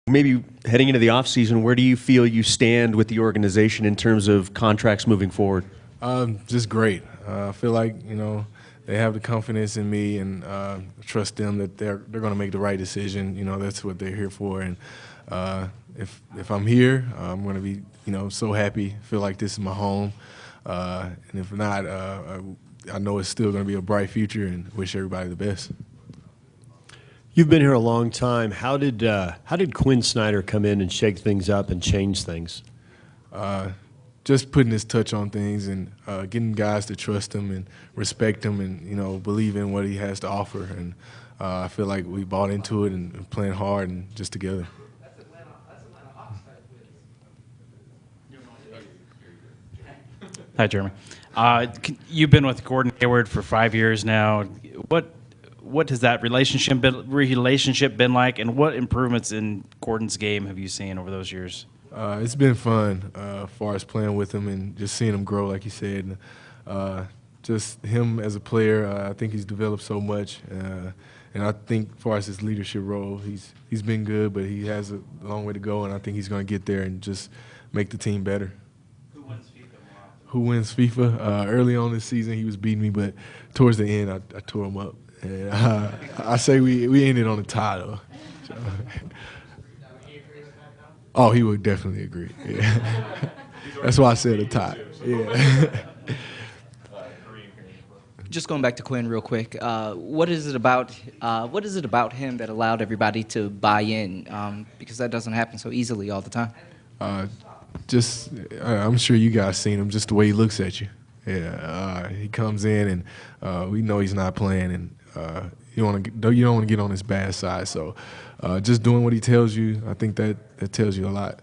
Maybe heading into the offseason, where do you feel you stand with the organization in terms of contracts moving forward? Just great. I feel like, they have the confidence in me, and trust them that they're going to make the right decision. That's what they're here for. And if I'm here, I'm going to be, so happy, feel like this is my home. And if not, I know it's still going to be a bright future, and wish everybody the best. You've been here a long time. How did Quinn Snyder come in and shake things up and change things? Just putting his touch on things, and getting guys to trust him and respect him, and believe in what he has to offer. And I feel like we bought into it and playing hard and just together. Hi, Jeremy. You've been with Gordon Hayward for 5 years now. What has that relationship been like, and what improvements in Gordon's game have you seen over those years? It's been fun as far as playing with him and just seeing him grow, like you said. Just him as a player, I think he's developed so much. And I think as far as his leadership role, he's been good, but he has a long way to go, and I think he's going to get there and just make the team better. Who wins FIFA? Early on this season, he was beating me, but towards the end, I tore him up. And I say we ended on a tie, though. So. Oh, he would definitely agree. Yeah. That's why I said a tie. Yeah. Just going back to Quinn real quick, what is it about him that allowed everybody to buy in? Because that doesn't happen so easily all the time. I'm sure you guys seen him, just the way he looks at you. Yeah, he comes in, and we know he's not playing, and you don't want to get on his bad side. So just doing what he tells you, I think that tells you a lot.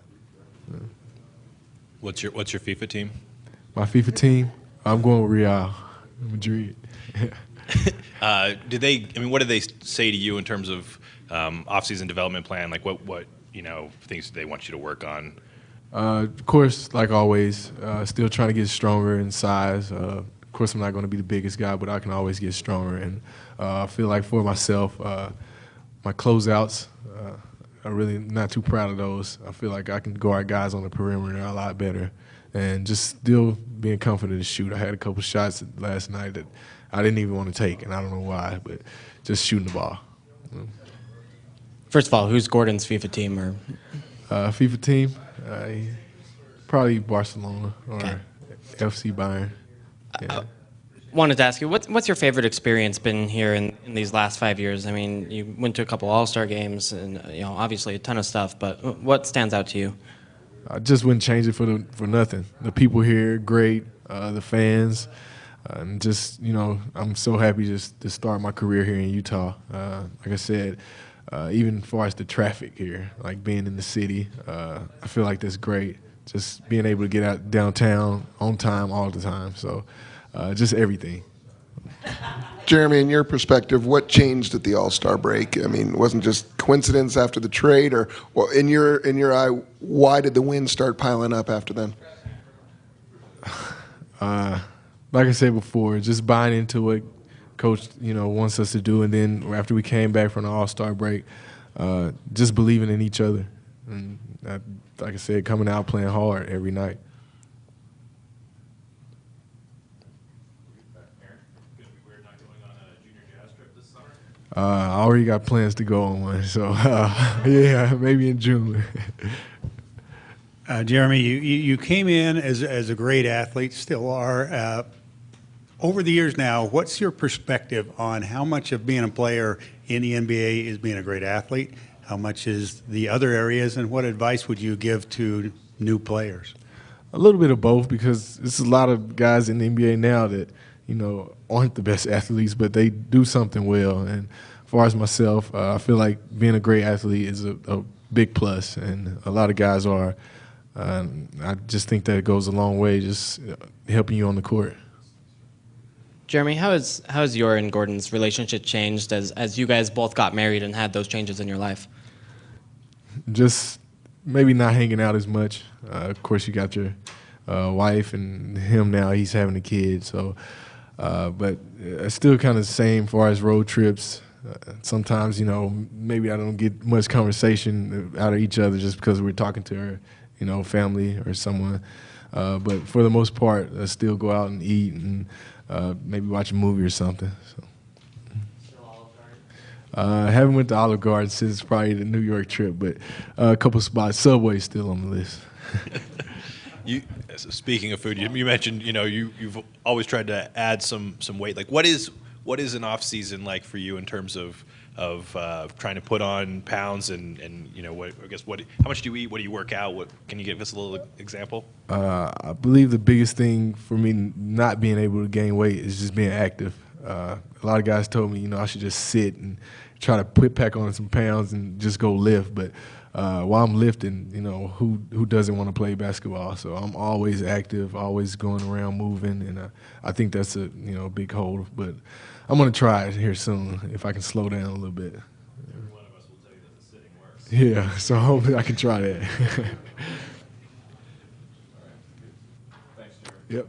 What's your FIFA team? My FIFA team, I'm going with Real Madrid. What did they say to you in terms of off-season development plan? Like what things do they want you to work on? Of course, like always, still trying to get stronger in size. Of course, I'm not going to be the biggest guy, but I can always get stronger. And I feel like for myself, my closeouts, I'm really not too proud of those. I feel like I can guard guys on the perimeter a lot better, and just still being confident to shoot. I had a couple shots last night that I didn't even want to take, and I don't know why, but just shooting the ball. First of all, who's Gordon's FIFA team? Or FIFA team? Probably Barcelona or FC Bayern. Yeah. Wanted to ask you, what's your favorite experience been here in these last 5 years? I mean, you went to a couple All-Star games, and obviously a ton of stuff. But what stands out to you? I just wouldn't change it for nothing. The people here, great. The fans, and just I'm so happy just to start my career here in Utah. Like I said, even as far as the traffic here, like being in the city, I feel like that's great. Just being able to get out downtown on time all the time. So. Just everything. Jeremy, in your perspective, what changed at the All-Star break? I mean, it wasn't just coincidence after the trade, or in your eye, why did the wins start piling up after then? Like I said before, just buying into what Coach wants us to do, and then after we came back from the All-Star break, just believing in each other, and like I said, coming out playing hard every night. I already got plans to go on one, so yeah, maybe in June. Jeremy, you came in as a great athlete, still are. Over the years now, what's your perspective on how much of being a player in the NBA is being a great athlete? How much is the other areas, and what advice would you give to new players? A little bit of both, because there's a lot of guys in the NBA now that aren't the best athletes, but they do something well. And as far as myself, I feel like being a great athlete is a big plus, and a lot of guys are. I just think that it goes a long way, just helping you on the court. Jeremy, how has your and Gordon's relationship changed as you guys both got married and had those changes in your life? Just maybe not hanging out as much. Of course, you got your wife, and him now, he's having a kid, so. But it's still kind of the same as far as road trips. Sometimes, you know, maybe I don't get much conversation out of each other just because we're talking to our, you know, family or someone. But for the most part, I still go out and eat and maybe watch a movie or something. So. I haven't went to Olive Garden since probably the New York trip, but a couple spots. Subway's still on the list. Speaking of food, you mentioned, you know, you've always tried to add some weight. Like, what is an off season like for you in terms of trying to put on pounds and you know, how much do you eat? What do you work out? Can you give us a little example? I believe the biggest thing for me not being able to gain weight is just being active. A lot of guys told me, you know, I should just sit and try to pack on some pounds and just go lift. But while I'm lifting, you know, who doesn't want to play basketball? So I'm always active, always going around moving, and I think that's a big hold. But I'm gonna try it here soon if I can slow down a little bit. Every one of us will tell you that the sitting works. Yeah, so hopefully I can try that. Thanks, Jerry. Yep.